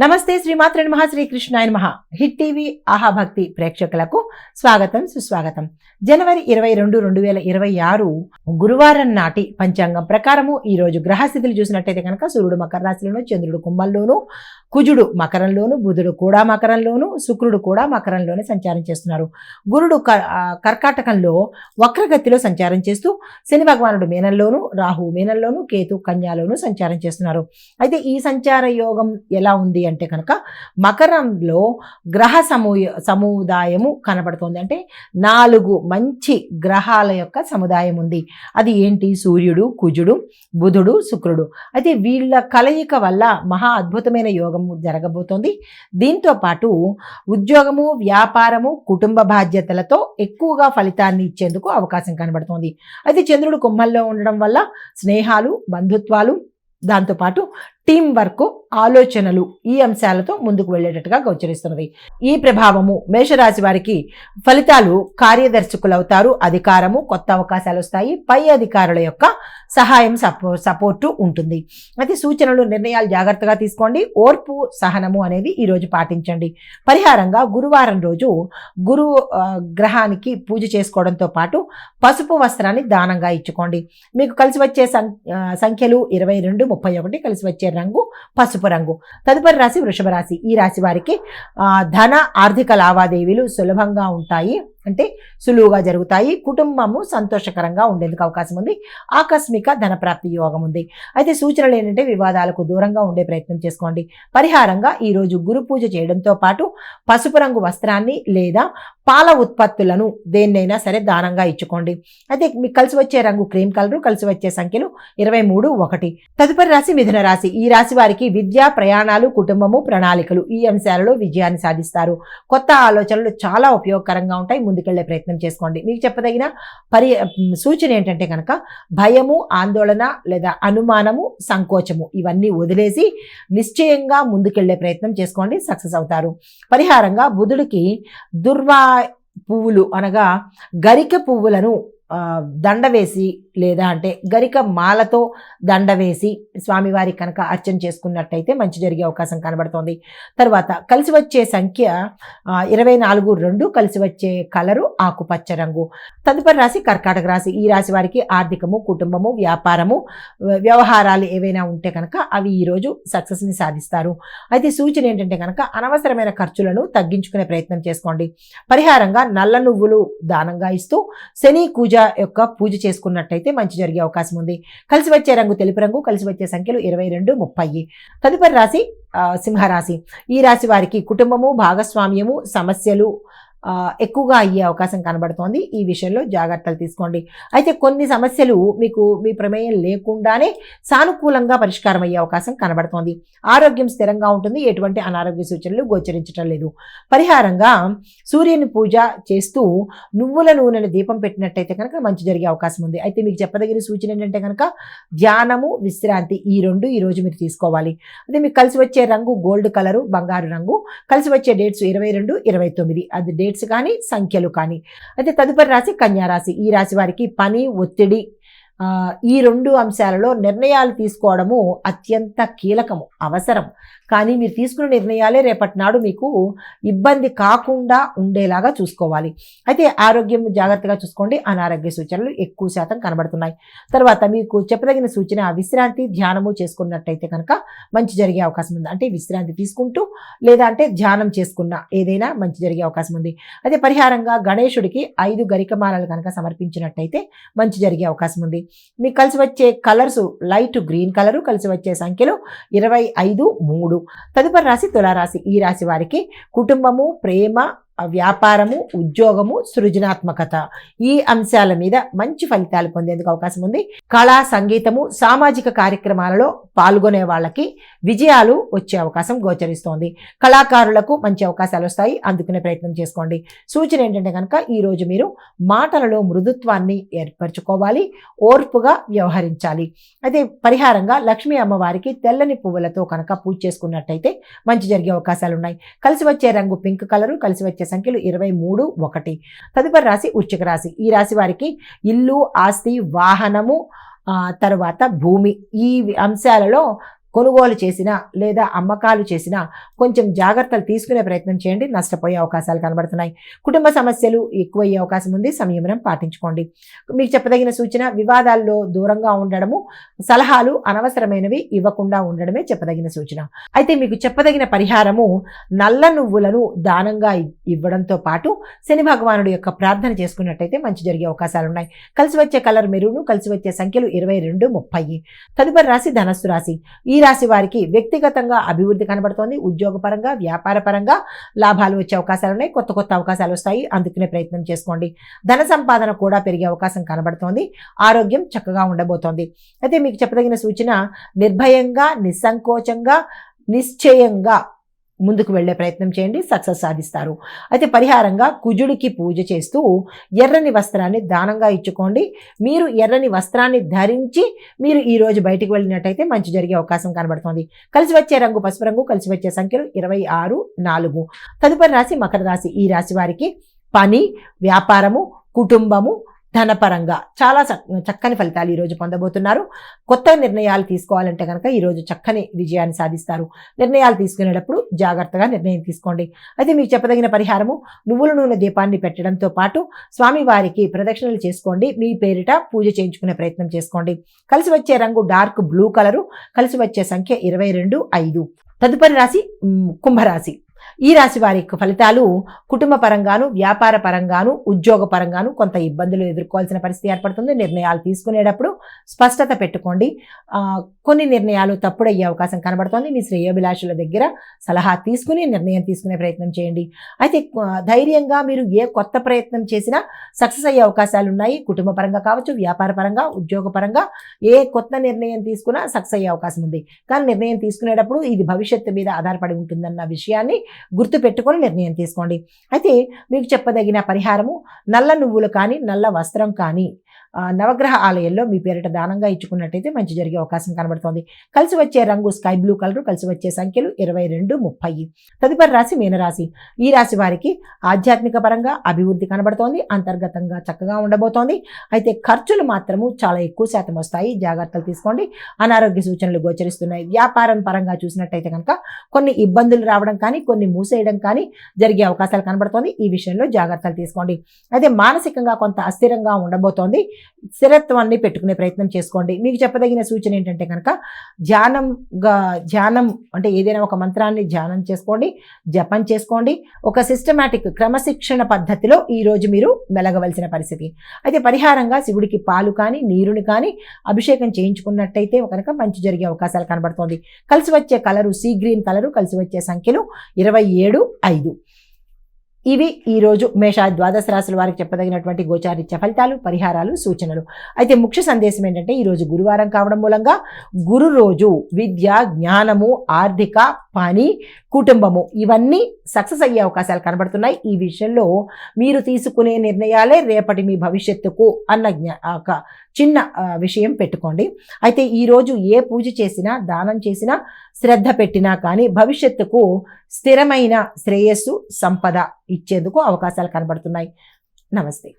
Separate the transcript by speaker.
Speaker 1: నమస్తే శ్రీమాత్రే నమః శ్రీకృష్ణాయ నమః. హిట్ టీవీ ఆహా భక్తి ప్రేక్షకులకు స్వాగతం సుస్వాగతం. జనవరి 22, 2026 గురువారం నాటి పంచాంగం ప్రకారము ఈరోజు గ్రహస్థితులు చూసినట్టయితే కనుక సూర్యుడు మకర రాశిలోను, చంద్రుడు కుంభంలోను, కుజుడు మకరంలోను, బుధుడు కూడా మకరంలోను, శుక్రుడు కూడా మకరంలోనే సంచారం చేస్తున్నారు. గురుడు కర్కాటకంలో వక్రగతిలో సంచారం చేస్తూ శని భగవానుడు మీనంలోను, రాహు మీనంలోను, కేతు కన్యాలోను సంచారం చేస్తున్నారు. అయితే ఈ సంచార యోగం ఎలా ఉంది అంటే కనుక మకరంలో గ్రహ సముదాయము కనబడుతుంది. అంటే 4 మంచి గ్రహాల యొక్క సముదాయం ఉంది. అది ఏంటి? సూర్యుడు, కుజుడు, బుధుడు, శుక్రుడు. అయితే వీళ్ళ కలయిక వల్ల మహా అద్భుతమైన యోగం జరగబోతోంది. దీంతో పాటు ఉద్యోగము, వ్యాపారము, కుటుంబ బాధ్యతలతో ఎక్కువగా ఫలితాన్ని ఇచ్చేందుకు అవకాశం కనబడుతోంది. అయితే చంద్రుడు కుంభంలో ఉండడం వల్ల స్నేహాలు, బంధుత్వాలు, దాంతోపాటు టీం వర్క్, ఆలోచనలు ఈ అంశాలతో ముందుకు వెళ్ళేటట్టుగా గోచరిస్తున్నది. ఈ ప్రభావము మేషరాశి వారికి ఫలితాలు కార్యదర్శకులవుతారు. అధికారము, కొత్త అవకాశాలు వస్తాయి. పై అధికారుల యొక్క సహాయం సపోర్టు ఉంటుంది. అయితే సూచనలు, నిర్ణయాలు జాగ్రత్తగా తీసుకోండి. ఓర్పు, సహనము అనేది ఈరోజు పాటించండి. పరిహారంగా గురువారం రోజు గురు గ్రహానికి పూజ చేసుకోవడంతో పాటు పసుపు వస్త్రాన్ని దానంగా ఇచ్చుకోండి. మీకు కలిసి వచ్చే సంఖ్యలు 22, 31. కలిసి వచ్చే రంగు పసుపు రంగు. తదుపరి రాశి వృషభ రాశి. ఈ రాశి వారికి ధన ఆర్థిక లావాదేవీలు సులభంగా ఉంటాయి. అంటే సులువుగా జరుగుతాయి. కుటుంబము సంతోషకరంగా ఉండేందుకు అవకాశం ఉంది. ఆకస్మిక ధనప్రాప్తి యోగం ఉంది. అయితే సూచనలు ఏంటంటే వివాదాలకు దూరంగా ఉండే ప్రయత్నం చేసుకోండి. పరిహారంగా ఈరోజు గురు పూజ చేయడంతో పాటు పసుపు రంగు వస్త్రాన్ని లేదా పాల ఉత్పత్తులను దేన్నైనా సరే దానంగా ఇచ్చుకోండి. అయితే మీకు కలిసి వచ్చే రంగు క్రీమ్ కలరు. కలిసి వచ్చే సంఖ్యలు 23, 1. తదుపరి రాశి మిథున రాశి. ఈ రాశి వారికి విద్య, ప్రయాణాలు, కుటుంబము, ప్రణాళికలు ఈ అంశాలలో విజయాన్ని సాధిస్తారు. కొత్త ఆలోచనలు చాలా ఉపయోగకరంగా ఉంటాయి. ముందుకెళ్లే ప్రయత్నం చేసుకోండి. మీకు చెప్పదగిన సూచన ఏంటంటే కనుక భయము, ఆందోళన లేదా అనుమానము, సంకోచము ఇవన్నీ వదిలేసి నిశ్చయంగా ముందుకెళ్లే ప్రయత్నం చేసుకోండి. సక్సెస్ అవుతారు. పరిహారంగా బుధుడికి దుర్వా పువ్వులు అనగా గరిక పువ్వులను దండ వేసి లేదా అంటే గరిక మాలతో దండ వేసి స్వామివారి కనుక అర్చన చేసుకున్నట్టయితే మంచి జరిగే అవకాశం కనబడుతోంది. తర్వాత కలిసి వచ్చే సంఖ్య 24, 2. కలిసి వచ్చే కలరు ఆకుపచ్చ రంగు. తదుపరి రాశి కర్కాటక రాశి. ఈ రాశి వారికి ఆర్థికము, కుటుంబము, వ్యాపారము, వ్యవహారాలు ఏవైనా ఉంటే కనుక అవి ఈరోజు సక్సెస్ని సాధిస్తారు. అయితే సూచన ఏంటంటే కనుక అనవసరమైన ఖర్చులను తగ్గించుకునే ప్రయత్నం చేసుకోండి. పరిహారంగా నల్ల నువ్వులు దానంగా ఇస్తూ శని కూజ యొక్క పూజ చేసుకున్నట్టయితే మంచి జరిగే అవకాశం ఉంది. కలిసి వచ్చే రంగు తెలుపు రంగు. కలిసి వచ్చే సంఖ్యలు 22, 30. తదుపరి రాశి సింహరాశి. ఈ రాశి వారికి కుటుంబము, భాగస్వామ్యము, సమస్యలు ఎక్కువగా అయ్యే అవకాశం కనబడుతోంది. ఈ విషయంలో జాగ్రత్తలు తీసుకోండి. అయితే కొన్ని సమస్యలు మీకు మీ ప్రమేయం లేకుండానే సానుకూలంగా పరిష్కారం అయ్యే అవకాశం కనబడుతోంది. ఆరోగ్యం స్థిరంగా ఉంటుంది. ఎటువంటి అనారోగ్య సూచనలు గోచరించడం లేదు. పరిహారంగా సూర్యుని పూజ చేస్తూ నువ్వుల నూనెను దీపం పెట్టినట్టయితే కనుక మంచి జరిగే అవకాశం ఉంది. అయితే మీకు చెప్పదగిన సూచన ఏంటంటే కనుక ధ్యానము, విశ్రాంతి ఈ 2 ఈరోజు మీరు తీసుకోవాలి. అదే మీకు కలిసి వచ్చే రంగు గోల్డ్ కలరు, బంగారు రంగు. కలిసి వచ్చే డేట్స్ 22, 29. అది డేట్స్ కానీ సంఖ్యలు కానీ. అయితే తదుపరి రాశి కన్యా రాశి. ఈ రాశి వారికి పని, ఒత్తిడి ఈ 2 అంశాలలో నిర్ణయాలు తీసుకోవడము అత్యంత కీలకము, అవసరం. కానీ మీరు తీసుకున్న నిర్ణయాలే రేపటి నాడు మీకు ఇబ్బంది కాకుండా ఉండేలాగా చూసుకోవాలి. అయితే ఆరోగ్యం జాగ్రత్తగా చూసుకోండి. అనారోగ్య సూచనలు ఎక్కువ శాతం కనబడుతున్నాయి. తర్వాత మీకు చెప్పదగిన సూచన విశ్రాంతి, ధ్యానము చేసుకున్నట్టయితే కనుక మంచి జరిగే అవకాశం ఉంది. అంటే విశ్రాంతి తీసుకుంటూ లేదా అంటే ధ్యానం చేసుకున్న ఏదైనా మంచి జరిగే అవకాశం ఉంది. అయితే పరిహారంగా గణేశుడికి 5 గరికమాలలు కనుక సమర్పించినట్టయితే మంచి జరిగే అవకాశం ఉంది. మీకు కలిసి వచ్చే కలర్స్ లైట్ గ్రీన్ కలరు. కలిసి వచ్చే సంఖ్యలు 25, 3. తదుపరి రాశి తులారాశి. ఈ రాశి వారికి కుటుంబము, ప్రేమ, వ్యాపారము, ఉద్యోగము, సృజనాత్మకత ఈ అంశాల మీద మంచి ఫలితాలు పొందేందుకు అవకాశం ఉంది. కళా, సంగీతము, సామాజిక కార్యక్రమాలలో పాల్గొనే వాళ్ళకి విజయాలు వచ్చే అవకాశం గోచరిస్తోంది. కళాకారులకు మంచి అవకాశాలు వస్తాయి. అందుకునే ప్రయత్నం చేసుకోండి. సూచన ఏంటంటే కనుక ఈరోజు మీరు మాటలలో మృదుత్వాన్ని ఏర్పరచుకోవాలి. ఓర్పుగా వ్యవహరించాలి. అయితే పరిహారంగా లక్ష్మీ అమ్మవారికి తెల్లని పువ్వులతో కనుక పూజ చేసుకున్నట్టయితే మంచి జరిగే అవకాశాలు ఉన్నాయి. కలిసి వచ్చే రంగు పింక్ కలరు. కలిసి వచ్చే సంఖ్యలు 23, 1. తదుపరి రాశి వృశ్చిక రాశి. ఈ రాశి వారికి ఇల్లు, ఆస్తి, వాహనము, తరువాత భూమి ఈ అంశాలలో కొనుగోలు చేసినా లేదా అమ్మకాలు చేసినా కొంచెం జాగ్రత్తలు తీసుకునే ప్రయత్నం చేయండి, నష్టపోయే అవకాశాలు కనబడుతున్నాయి. కుటుంబ సమస్యలు ఎక్కువయ్యే అవకాశం ఉంది, సంయమనం పాటించుకోండి. మీకు చెప్పదగిన సూచన వివాదాల్లో దూరంగా ఉండడము, సలహాలు అనవసరమైనవి ఇవ్వకుండా ఉండడమే చెప్పదగిన సూచన. అయితే మీకు చెప్పదగిన పరిహారము నల్ల నువ్వులను దానంగా ఇవ్వడంతో పాటు శని భగవానుడి యొక్క ప్రార్థన చేసుకున్నట్టయితే మంచి జరిగే అవకాశాలు ఉన్నాయి. కలిసి వచ్చే కలర్ మెరూను, కలిసి వచ్చే సంఖ్యలు 22, 30. తదుపరి రాశి ధనస్సు రాశి. ఈ రాశి వారికి వ్యక్తిగతంగా అభివృద్ధి కనబడుతోంది. ఉద్యోగపరంగా, వ్యాపార పరంగా లాభాలు వచ్చే అవకాశాలు ఉన్నాయి. కొత్త కొత్త అవకాశాలు వస్తాయి, అందుకునే ప్రయత్నం చేసుకోండి. ధన సంపాదన కూడా పెరిగే అవకాశం కనబడుతోంది. ఆరోగ్యం చక్కగా ఉండబోతోంది. అయితే మీకు చెప్పదగిన సూచన నిర్భయంగా, నిస్సంకోచంగా, నిశ్చయంగా ముందుకు వెళ్లే ప్రయత్నం చేయండి, సక్సెస్ సాధిస్తారు. అయితే పరిహారంగా కుజుడికి పూజ చేస్తూ ఎర్రని వస్త్రాన్ని దానంగా ఇచ్చుకోండి. మీరు ఎర్రని వస్త్రాన్ని ధరించి మీరు ఈ రోజు బయటికి వెళ్ళినట్టయితే మంచి జరిగే అవకాశం కనబడుతోంది. కలిసి వచ్చే రంగు పసుపు రంగు, కలిసి వచ్చే సంఖ్యలు 26, 4. తదుపరి రాశి మకర రాశి. ఈ రాశి వారికి పని, వ్యాపారము, కుటుంబము, ధనపరంగా చాలా చక్కని ఫలితాలు ఈరోజు పొందబోతున్నారు. కొత్త నిర్ణయాలు తీసుకోవాలంటే కనుక ఈరోజు చక్కని విజయాన్ని సాధిస్తారు. నిర్ణయాలు తీసుకునేటప్పుడు జాగ్రత్తగా నిర్ణయం తీసుకోండి. అయితే మీకు చెప్పదగిన పరిహారము నువ్వుల నూనె దీపాన్ని పెట్టడంతో పాటు స్వామివారికి ప్రదక్షిణలు చేసుకోండి. మీ పేరిట పూజ చేయించుకునే ప్రయత్నం చేసుకోండి. కలిసి వచ్చే రంగు డార్క్ బ్లూ కలరు, కలిసి వచ్చే సంఖ్య 22, 5. తదుపరి రాశి కుంభరాశి. ఈ రాశి వారి ఫలితాలు కుటుంబ పరంగాను, వ్యాపార పరంగాను, ఉద్యోగ పరంగాను కొంత ఇబ్బందులు ఎదుర్కోవాల్సిన పరిస్థితి ఏర్పడుతుంది. నిర్ణయాలు తీసుకునేటప్పుడు స్పష్టత పెట్టుకోండి. కొన్ని నిర్ణయాలు తప్పుడయ్యే అవకాశం కనబడుతోంది. మీ శ్రేయోభిలాషుల దగ్గర సలహా తీసుకుని నిర్ణయం తీసుకునే ప్రయత్నం చేయండి. అయితే ధైర్యంగా మీరు ఏ కొత్త ప్రయత్నం చేసినా సక్సెస్ అయ్యే అవకాశాలు ఉన్నాయి. కుటుంబ పరంగా కావచ్చు, వ్యాపార పరంగా, ఉద్యోగ పరంగా ఏ కొత్త నిర్ణయం తీసుకున్నా సక్సెస్ అయ్యే అవకాశం ఉంది. కానీ నిర్ణయం తీసుకునేటప్పుడు ఇది భవిష్యత్తు మీద ఆధారపడి ఉంటుందన్న విషయాన్ని గుర్తు పెట్టుకొని నిర్ణయం తీసుకోండి. అయితే మీకు చెప్పదగిన పరిహారము నల్ల నువ్వులు కానీ, నల్ల వస్త్రం కానీ నవగ్రహ ఆలయంలో మీ పేరిట దానంగా ఇచ్చుకున్నట్టయితే మంచి జరిగే అవకాశం కనబడుతోంది. కలిసి వచ్చే రంగు స్కై బ్లూ కలరు, కలిసి వచ్చే సంఖ్యలు 22, 30. తదుపరి రాశి మీనరాశి. ఈ రాశి వారికి ఆధ్యాత్మిక పరంగా అభివృద్ధి కనబడుతోంది. అంతర్గతంగా చక్కగా ఉండబోతోంది. అయితే ఖర్చులు మాత్రము చాలా ఎక్కువ శాతం వస్తాయి, జాగ్రత్తలు తీసుకోండి. అనారోగ్య సూచనలు గోచరిస్తున్నాయి. వ్యాపారం పరంగా చూసినట్టయితే కనుక కొన్ని ఇబ్బందులు రావడం కానీ, కొన్ని మూసేయడం కానీ జరిగే అవకాశాలు కనబడుతోంది. ఈ విషయంలో జాగ్రత్తలు తీసుకోండి. అయితే మానసికంగా కొంత అస్థిరంగా ఉండబోతోంది. స్థిరత్వాన్ని పెట్టుకునే ప్రయత్నం చేసుకోండి. మీకు చెప్పదగిన సూచన ఏంటంటే కనుక ధ్యానం అంటే ఏదైనా ఒక మంత్రాన్ని ధ్యానం చేసుకోండి, జపం చేసుకోండి. ఒక సిస్టమాటిక్ క్రమశిక్షణ పద్ధతిలో ఈ రోజు మీరు మెలగవలసిన పరిస్థితి. అయితే పరిహారంగా శివుడికి పాలు కానీ, నీరుని కానీ అభిషేకం చేయించుకున్నట్టయితే కనుక మంచి జరిగే అవకాశాలు కనబడుతోంది. కలిసి వచ్చే కలరు సీ గ్రీన్ కలరు, కలిసి వచ్చే సంఖ్యలు 27, 5. ఇవి ఈరోజు మేష ద్వాదశ రాశుల వారికి చెప్పదగినటువంటి గోచారిత్య ఫలితాలు, పరిహారాలు, సూచనలు. అయితే ముఖ్య సందేశం ఏంటంటే ఈరోజు గురువారం కావడం మూలంగా గురు రోజు విద్య, జ్ఞానము, ఆర్థిక, పని, కుటుంబము ఇవన్నీ సక్సెస్ అయ్యే అవకాశాలు కనబడుతున్నాయి. ఈ విషయంలో మీరు తీసుకునే నిర్ణయాలే రేపటి మీ భవిష్యత్తుకు అన్న ఒక చిన్న విషయం పెట్టుకోండి. అయితే ఈరోజు ఏ పూజ చేసినా, దానం చేసినా, శ్రద్ధ పెట్టినా కానీ భవిష్యత్తుకు స్థిరమైన శ్రేయస్సు, సంపద ఇచ్చేందుకు అవకాశాలు కనబడుతున్నాయి. నమస్తే.